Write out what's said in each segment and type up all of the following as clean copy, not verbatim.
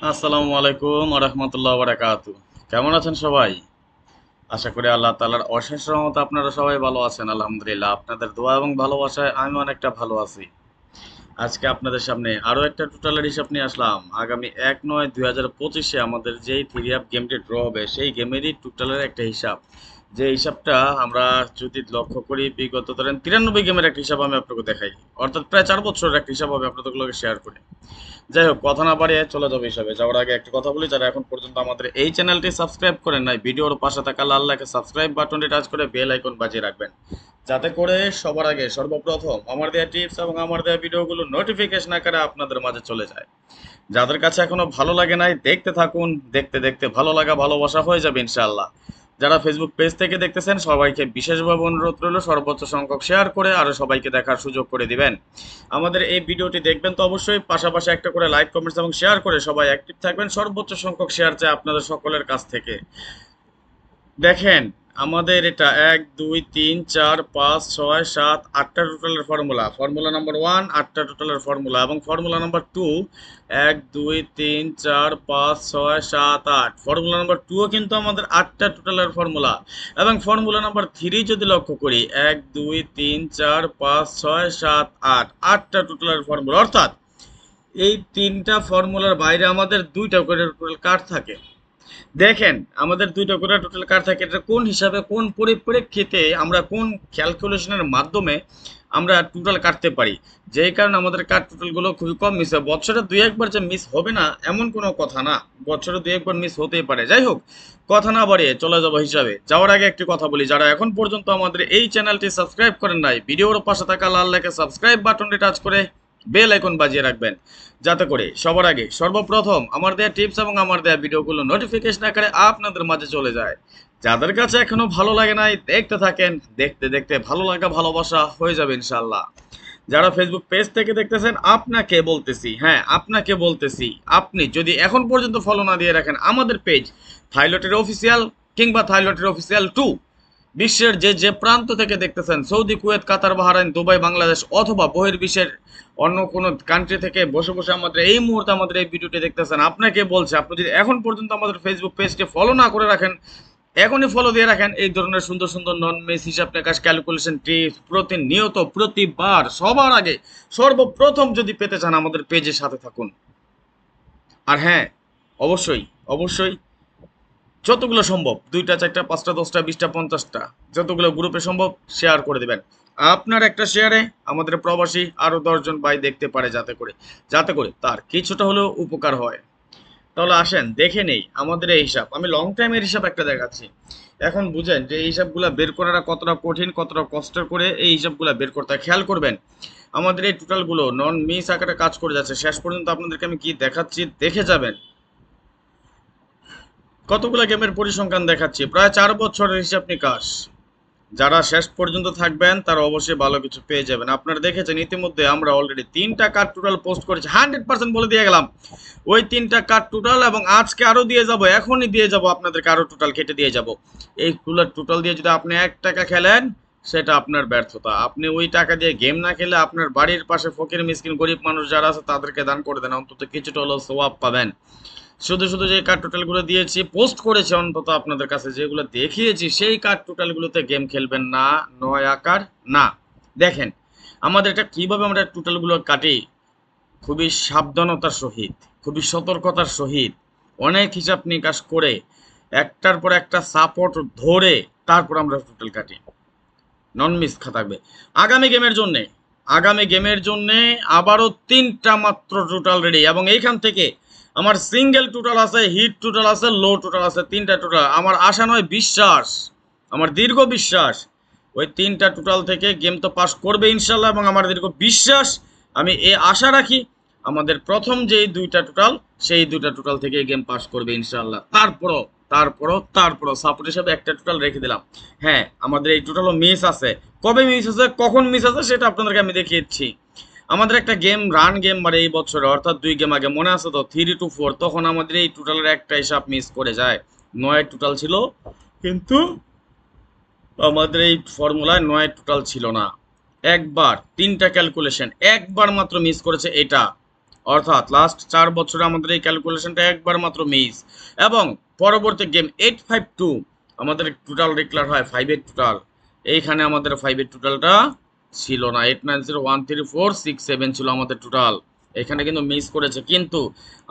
আসসালামু আলাইকুম রহমতুল্লাহ বারাকাতু। কেমন আছেন সবাই? আশা করি আল্লাহ তাআলার অশেষ রহমতে আপনারা সবাই ভালো আছেন। আলহামদুলিল্লাহ, আপনাদের দোয়া এবং ভালোবাসায় আমি অনেকটা ভালো আছি। আজকে আপনাদের সামনে আরো একটা টোটালের হিসাব নিয়ে আসলাম। আগামী ১/৯/২০২৫-এ আমাদের যেই থ্রি আপ গেমটি ড্র হবে সেই গেমেরই টোটালের একটা হিসাব। যে হিসাবটা আমরা যদি লক্ষ্য করি, বিগত ধরেন ৯৩ গেমের একটা হিসাব আমি আপনাকে দেখাই। অর্থাৎ প্রায় ৪ বছরের একটা হিসাব হবে, আপনাদেরগুলোকে শেয়ার করি। যাই হোক, কথা না বাড়িয়ে চলে যাবে হিসাবে যাওয়ার আগে একটা কথা বলি, যারা এখন পর্যন্ত আমাদের এই চ্যানেলটি সাবস্ক্রাইব করেন নাই, ভিডিওর পাশে থাকা লাল লাইকে সাবস্ক্রাইব বাটনটি টাচ করে বেল আইকন বাজিয়ে রাখবেন, যাতে করে সবার আগে সর্বপ্রথম আমার দেওয়া টিপস এবং আমার দেওয়া ভিডিওগুলো নোটিফিকেশন আকারে আপনাদের মাঝে চলে যায়। যাদের কাছে এখনো ভালো লাগে নাই, দেখতে থাকুন, দেখতে দেখতে ভালো লাগা ভালোবাসা হয়ে যাবে ইনশাআল্লাহ। যারা ফেসবুক পেজ থেকে দেখতেছেন সবাইকে বিশেষভাবে অনুরোধ রইল সর্বোচ্চ সংখ্যক শেয়ার করে আরো সবাইকে দেখার সুযোগ করে দিবেন। আমাদের এই ভিডিওটি দেখবেন তো অবশ্যই, পাশাপাশি একটা করে লাইক কমেন্টস এবং শেয়ার করে সবাই অ্যাক্টিভ থাকবেন। সর্বোচ্চ সংখ্যক শেয়ার চাই আপনাদের সকলের কাছ থেকে। দেখেন, আমাদের এটা ১ ২ ৩ ৪ ৫ ৬ ৭ ৮টা টোটালের ফর্মুলা। ফর্মুলা নাম্বার 1 8টা টোটালের ফর্মুলা, এবং ফর্মুলা নাম্বার 2 ১ ২ ৩ ৪ ৫ ৬ ৭ ৮। ফর্মুলা নাম্বার 2ও কিন্তু আমাদের 8টা টোটালের ফর্মুলা। এবং ফর্মুলা নাম্বার 3 যদি লক্ষ্য করি, ১ ২ ৩ ৪ ৫ ৬ ৭ ৮, 8টা টোটালের ফর্মুলা। অর্থাৎ এই তিনটা ফর্মুলার বাইরে আমাদের দুইটা করে টোটাল কার্ড থাকে। দেখেন, আমাদের দুইটা করে টোটাল কার্ড থাকে। এটা কোন হিসাবে, কোন পরিপ্রেক্ষিতে, আমরা কোন ক্যালকুলেশনের মাধ্যমে আমরা টোটাল কাটতে পারি, যেই কারণে আমাদের কার্ড টোটালগুলো খুবই কম মিস হয়। বছরে দুই একবার যে মিস হবে না এমন কোনো কথা না, বছরে দুই একবার মিস হতেই পারে। যাই হোক, কথা না বাড়িয়ে চলে যাবো হিসাবে যাওয়ার আগে একটি কথা বলি, যারা এখন পর্যন্ত আমাদের এই চ্যানেলটি সাবস্ক্রাইব করেন নাই, ভিডিওর পাশে থাকা লাল লেখা সাবস্ক্রাইব বাটনটি টাচ করে বেল আইকন বাজিয়ে রাখবেন, যাতে করে সবার আগে সর্বপ্রথম আমার দেয়া টিপস এবং আমার দেয়া ভিডিওগুলো নোটিফিকেশন আকারে আপনাদের মাঝে চলে যায়। যাদের কাছে এখনো ভালো লাগে নাই, দেখতে থাকেন, দেখতে দেখতে ভালো লাগা ভালোবাসা হয়ে যাবে ইনশাল্লাহ। যারা ফেসবুক পেজ থেকে দেখতেছেন, আপনাকে বলতেছি, হ্যাঁ আপনাকে বলতেছি, আপনি যদি এখন পর্যন্ত ফলো না দিয়ে রাখেন আমাদের পেজ থাইলটের অফিসিয়াল কিংবা থাইলটের অফিসিয়াল 2, বিশ্বের যে যে প্রান্ত থেকে দেখতেছেন, সৌদি, কুয়েত, কাতার, বাহরাইন, দুবাই, বাংলাদেশ অথবা বহির্বিশ্বের অন্য কোনো কান্ট্রি থেকে বসে বসে আমাদের এই মুহূর্তে আমাদের এই ভিডিওটি দেখতেছেন, আপনাকে বলছে, আপনি যদি এখন পর্যন্ত আমাদের ফেসবুক পেজকে ফলো না করে রাখেন, এখনই ফলো দিয়ে রাখেন। এই ধরনের সুন্দর সুন্দর নন মেস হিসাব নিকাশ ক্যালকুলেশন টিপস প্রতিনিয়ত প্রতিবার সবার আগে সর্বপ্রথম যদি পেতে চান আমাদের পেজের সাথে থাকুন। আর হ্যাঁ, অবশ্যই অবশ্যই যতগুলো সম্ভব 2টা 4টা 5টা 10টা 20টা 50টা যতগুলো গ্রুপে সম্ভব শেয়ার করে দেবেন। আপনার একটা শেয়ারে আমাদের প্রবাসী আরো 10জন ভাই দেখতে পারে, যাতে করে তার কিছুটা হলেও উপকার হয়। তাহলে আসেন দেখে নেই আমাদের এই হিসাব। আমি লং টাইমের হিসাব একটা দেখাচ্ছি। এখন বুঝেন যে এই হিসাবগুলো বের করাটা কতটা কঠিন, কতটা কষ্টের করে এই হিসাবগুলো বের করতে হয়। খেয়াল করবেন, আমাদের এই টোটালগুলো নন মিস আকারে কাজ করে যাচ্ছে। শেষ পর্যন্ত আপনাদেরকে আমি কি দেখাচ্ছি দেখে যাবেন। কতগুলো গেমের পরিসংখ্যান দেখাচ্ছি, প্রায় 4 বছরের হিসাব নিকাশ। যারা শেষ পর্যন্ত থাকবেন তারা অবশ্যই ভালো কিছু পেয়ে যাবেন। আপনারা দেখেছেন ইতিমধ্যে আমরা অলরেডি 3টা কার্ড টোটাল পোস্ট করেছি, 100% বলে দিয়ে গেলাম ওই 3টা কার্ড টোটাল, এবং আজকে আরো দিয়ে যাব, এখনই দিয়ে যাব, আপনাদেরকে আরো টোটাল কেটে দিয়ে যাব। এইগুলো টোটাল দিয়ে যদি আপনি 1 টাকা খেলেন, সেটা আপনার ব্যর্থতা। আপনি ওই টাকা দিয়ে গেম না খেলে আপনার বাড়ির পাশে ফকির মিসকিন গরিব মানুষ যারা আছে তাদেরকে দান করে দেন, অন্তত কিছুটা হলেও সওয়াব পাবেন। শুধু শুধু যে কার্ড টোটালগুলো দিয়েছি, পোস্ট করেছি, অন্তত আপনাদের কাছে যেগুলো দেখিয়েছি সেই কার্ড টোটালগুলোতে গেম খেলবেন না, নয় আকার না। দেখেন, আমাদের এটা কিভাবে আমরা টোটালগুলো কাটি, খুবই সাবধানতার সহিত, খুবই সতর্কতার সহিত, অনেক হিসাব নিকাশ করে, একটার পর একটা সাপোর্ট ধরে তারপর আমরা টোটাল কাটি। নন মিস থাকবে আগামী গেমের জন্যে আবারও 3টা মাত্র টোটাল রেডি, এবং এইখান থেকে আমার সিঙ্গেল টোটাল আছে, হিট টোটাল আছে, লো টোটাল আছে, 3টা টোটাল। আমার আশা নয় বিশ্বাস, আমার দীর্ঘ বিশ্বাস, ওই 3টা টোটাল থেকে গেম তো পাস করবে ইনশাল্লাহ, এবং আমার দীর্ঘ বিশ্বাস, আমি এ আশা রাখি আমাদের প্রথম যেই 2টা টোটাল, সেই 2টা টোটাল থেকে গেম পাস করবে ইনশাল্লাহ। তারপরও সাপোর্ট হিসাবে একটা টোটাল রেখে দিলাম। হ্যাঁ, আমাদের এই টোটালও মিস আছে। কবে মিস আছে, কখন মিস আছে, সেটা আপনাদেরকে আমি দেখিয়েছি। আমাদের একটা গেম রান গেম মানে এই বছরে, অর্থাৎ 2 গেম আগে মনে আছে তো, 3 to 4, তখন আমাদের এই টোটালের একটা হিসাব মিস করে যায়। 9 টোটাল ছিল, কিন্তু আমাদের এই ফর্মুলায় 9 টোটাল ছিল না। একবার 3টা ক্যালকুলেশন একবার মাত্র মিস করেছে এটা, অর্থাৎ লাস্ট 4 বছরে আমাদের এই ক্যালকুলেশনটা একবার মাত্র মিস। এবং পরবর্তী গেম 852 আমাদের টোটাল ডিক্লেয়ার হয় 5 এর টোটাল। এইখানে আমাদের 5 এর টোটালটা ছিল না, 89013467 ছিল আমাদের টোটাল। এখানে কিন্তু মিস করেছে, কিন্তু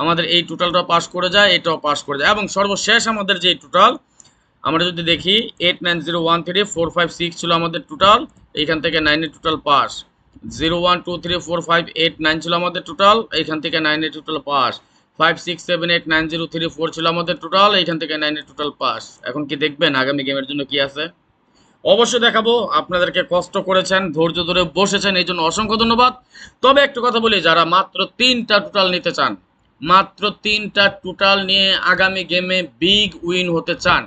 আমাদের এই টোটালটা পাস করে যায়, এটাও পাস করে যায়। এবং সর্বশেষ আমাদের যে টোটাল আমরা যদি দেখি 89013456 ছিল আমাদের টোটাল, এইখান থেকে 9 এর টোটাল পাস। 01234589 ছিল আমাদের টোটাল, এইখান থেকে 9 এর টোটাল পাস। 56789034 ছিল আমাদের টোটাল, এইখান থেকে 9 এর টোটাল পাস। এখন কি দেখবেন আগামী গেমের জন্য কি আছে? অবশ্যই দেখাবো। আপনাদেরকে কষ্ট করেছেন, ধৈর্য ধরে বসেছেন, এই জন্য অসংখ্য ধন্যবাদ। তবে একটু কথা বলি, যারা মাত্র 3টা টোটাল নিতে চান, মাত্র 3টা টোটাল নিয়ে আগামী গেমে বিগ উইন হতে চান,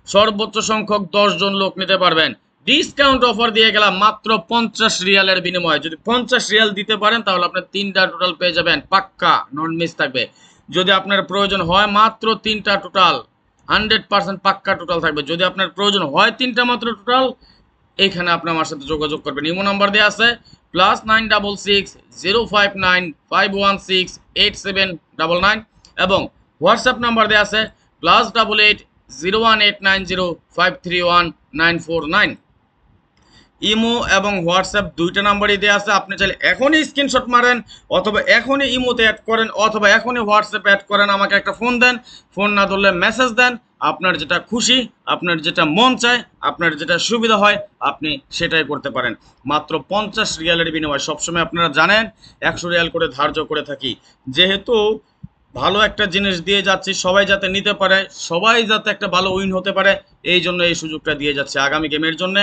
সর্বোচ্চ সংখ্যক 10 জন লোক নিতে পারবেন। ডিসকাউন্ট অফার দিয়ে গেলাম মাত্র 50 রিয়ালের বিনিময়ে। যদি 50 রিয়াল দিতে পারেন তাহলে আপনি 3টা টোটাল পেয়ে যাবেন, পাক্কা নন মিস থাকবে। যদি আপনার প্রয়োজন হয় মাত্র 3টা টোটাল, 100% পাক্কা টোটাল থাকবে। যদি আপনার প্রয়োজন হয় 3টা মাত্র টোটাল, এইখানে আপনি আমার সাথে যোগাযোগ করবেন। ইমো নাম্বার দেওয়া আছে +96605168799 এবং হোয়াটসঅ্যাপ নাম্বার দেওয়া আছে +88018905319949। ইমো এবং হোয়াটসঅ্যাপ দুইটা নাম্বারই দেওয়া আছে। আপনি চাইলে এখনই স্ক্রিনশট মারেন, অথবা এখনই ইমোতে অ্যাড করেন, অথবা এখনই হোয়াটসঅ্যাপে অ্যাড করেন, আমাকে একটা ফোন দেন, ফোন না ধরলে মেসেজ দেন। আপনার যেটা খুশি, আপনার যেটা মন চায়, আপনার যেটা সুবিধা হয় আপনি সেটাই করতে পারেন। মাত্র 50 রিয়ালের বিনিময়ে। সবসময় আপনারা জানেন 100 রিয়াল করে ধার্য করে থাকি, যেহেতু ভালো একটা জিনিস দিয়ে যাচ্ছি, সবাই যাতে নিতে পারে, সবাই যাতে একটা ভালো উইন হতে পারে, এই জন্য এই সুযোগটা দিয়ে যাচ্ছে আগামী গেমের জন্য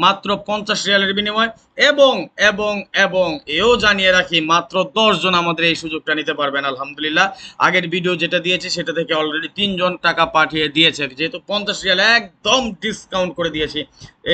মাত্র 50 রিয়ালের বিনিময়। এবং এবং এবং এও জানিয়ে রাখি, মাত্র 10 জন আমাদের এই সুযোগটা নিতে পারবেন। আলহামদুলিল্লাহ, আগের ভিডিও যেটা দিয়েছি সেটা থেকে অলরেডি 3 জন টাকা পাঠিয়ে দিয়েছে, যেহেতু 50 রিয়াল একদম ডিসকাউন্ট করে দিয়েছি।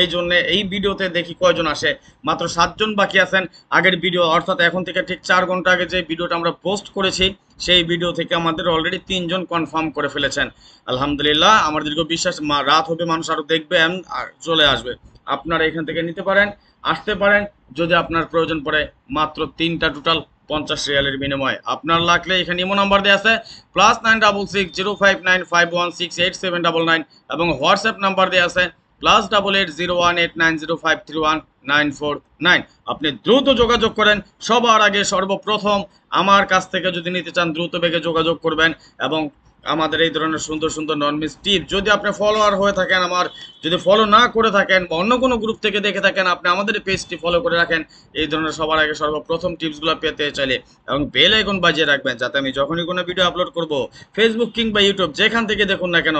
এই জন্য এই ভিডিওতে দেখি কয়জন আসে, মাত্র 7 জন বাকি আছেন। আগের ভিডিও অর্থাৎ এখন থেকে ঠিক 4 ঘন্টা আগে যে ভিডিওটা আমরা পোস্ট করেছি, সেই ভিডিও থেকে আমাদের অলরেডি 3 জন কনফার্ম করে ফেলেছেন। আলহামদুলিল্লাহ, আমার দীর্ঘ বিশ্বাস রাত হবে, মানুষ আরো দেখবেন আর চলে আসবে। আপনারা এখান থেকে নিতে পারেন, আসতে পারেন যদি আপনার প্রয়োজন পড়ে। মাত্র 3টা টোটাল 50 রিয়ালের বিনিময়ে। আপনার লাগলে এখানে ইমো নাম্বার দেওয়া আছে +966059516879 এবং হোয়াটসঅ্যাপ নাম্বার দেওয়া আছে +88018905319949। আপনি দ্রুত যোগাযোগ করেন। সবার আগে সর্বপ্রথম আমার কাছ থেকে যদি নিতে চান দ্রুত বেগে যোগাযোগ করবেন। এবং আমাদের এই ধরনের সুন্দর সুন্দর নন মিস টিপ, যদি আপনি ফলোয়ার হয়ে থাকেন, আমার যদি ফলো না করে থাকেন বা অন্য কোনো গ্রুপ থেকে দেখে থাকেন, আপনি আমাদের পেজটি ফলো করে রাখেন এই ধরনের সবার আগে সর্বপ্রথম টিপসগুলো পেতে চাইলে। এবং বেল আইকন বাজিয়ে রাখবেন, যাতে আমি যখনই কোনো ভিডিও আপলোড করব, ফেসবুক কিংবা ইউটিউব যেখান থেকে দেখুন না কেন,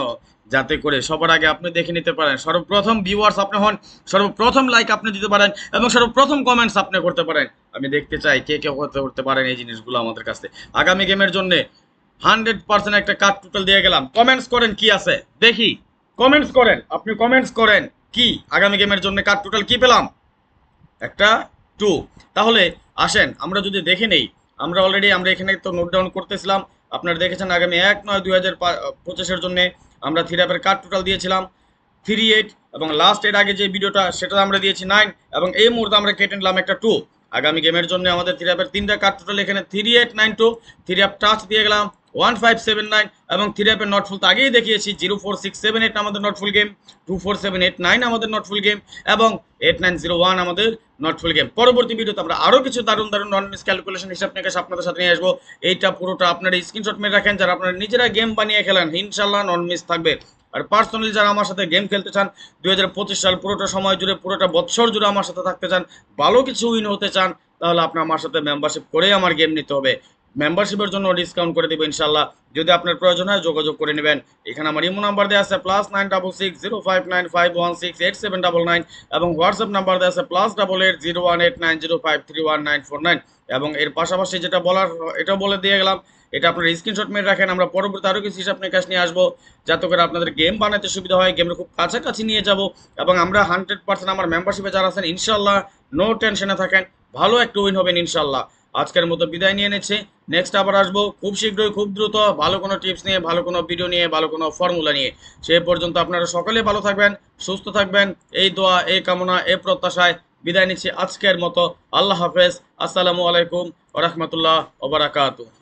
যাতে করে সবার আগে আপনি দেখে নিতে পারেন। সর্বপ্রথম ভিউয়ার্স আপনি হন, সর্বপ্রথম লাইক আপনি দিতে পারেন এবং সর্বপ্রথম কমেন্টস আপনি করতে পারেন। আমি দেখতে চাই কে কে করতে পারেন এই জিনিসগুলো আমাদের কাছে। আগামী গেমের জন্য 100% একটা কার্ড টোটাল দিয়ে গেলাম। কমেন্টস করেন কি আছে দেখি, কমেন্টস করেন, আপনি কমেন্টস করেন কি আগামী গেমের জন্য কার্ড টোটাল কি পেলাম, একটা 2। তাহলে আসেন আমরা যদি দেখে নেই, আমরা অলরেডি আমরা এখানে তো নোট ডাউন করতেছিলাম। আপনারা দেখেছেন আগামী 1/9/2025 জন্য আমরা থিরাপের কার্ড টোটাল দিয়েছিলাম 38 এবং লাস্ট এর আগে যে ভিডিওটা সেটা আমরা দিয়েছি 9 এবং এই মুহূর্তে আমরা কেটে নিলাম একটা 2। আগামী গেমের জন্য আমাদের থিরাপের 3টা কার্ড টোটাল এখানে 3892, থিরাপ টাচ দিয়ে গেলাম 1579 এবং থিরাপের নটফুল তো আগেই দেখিয়েছি 04678 আমাদের নটফুল গেম, 24789 আমাদের নটফুল গেম এবং 8901 আমাদের নটফুল গেম। পরবর্তী ভিডিওতে আমরা আরও কিছু দারুণ দারুণ নন মিস ক্যালকুলেশন হিসাব নিকাশ আপনাদের সাথে নিয়ে আসবো। এইটা পুরোটা আপনারা স্ক্রিনশট মেরে রাখেন, যারা আপনারা নিজেরা গেম বানিয়ে খেলেন, ইনশাল্লাহ নন মিস থাকবে। আর পার্সোনালি যারা আমার সাথে গেম খেলতে চান 2025 সাল পুরোটা সময় জুড়ে, পুরোটা বছর জুড়ে আমার সাথে থাকতে চান, ভালো কিছু উইন হতে চান, তাহলে আপনি আমার সাথে মেম্বারশিপ করেই আমার গেম নিতে হবে। মেম্বারশিপের জন্য ডিসকাউন্ট করে দেবো ইনশাল্লাহ। যদি আপনার প্রয়োজন হয় যোগাযোগ করে নেবেন। এখানে আমার ইমো নাম্বার দেওয়া আছে +966059516879 এবং হোয়াটসঅ্যাপ নাম্বার দেওয়া আছে +88018905319949 এবং এর পাশাপাশি যেটা বলার এটা বলে দিয়ে গেলাম, এটা আপনার স্ক্রিনশট মেরে রাখেন। আমরা পরবর্তী আরও কিছু হিসাব নিকাশ নিয়ে আসবো, যাতে করে আপনাদের গেম বানাতে সুবিধা হয়, গেমের খুব কাছাকাছি নিয়ে যাব। এবং আমরা 100% আমার মেম্বারশিপে যারা আছেন ইনশাল্লাহ নো টেনশনে থাকেন, ভালো একটা উইন হবেন ইনশাল্লাহ। আজকের মতো বিদায় নিয়ে নিচ্ছি, নেক্সট আবার আসবো খুব শীঘ্রই, খুব দ্রুত, ভালো কোনো টিপস নিয়ে, ভালো কোনো ভিডিও নিয়ে, ভালো কোনো ফর্মুলা নিয়ে। সেই পর্যন্ত আপনারা সকলে ভালো থাকবেন, সুস্থ থাকবেন, এই দোয়া, এই কামনা, এই প্রত্যাশায় বিদায় নিচ্ছি আজকের মতো। আল্লাহ হাফেজ। আসসালামু আলাইকুম ওয়া রাহমাতুল্লাহ ওয়া বারাকাতুহু।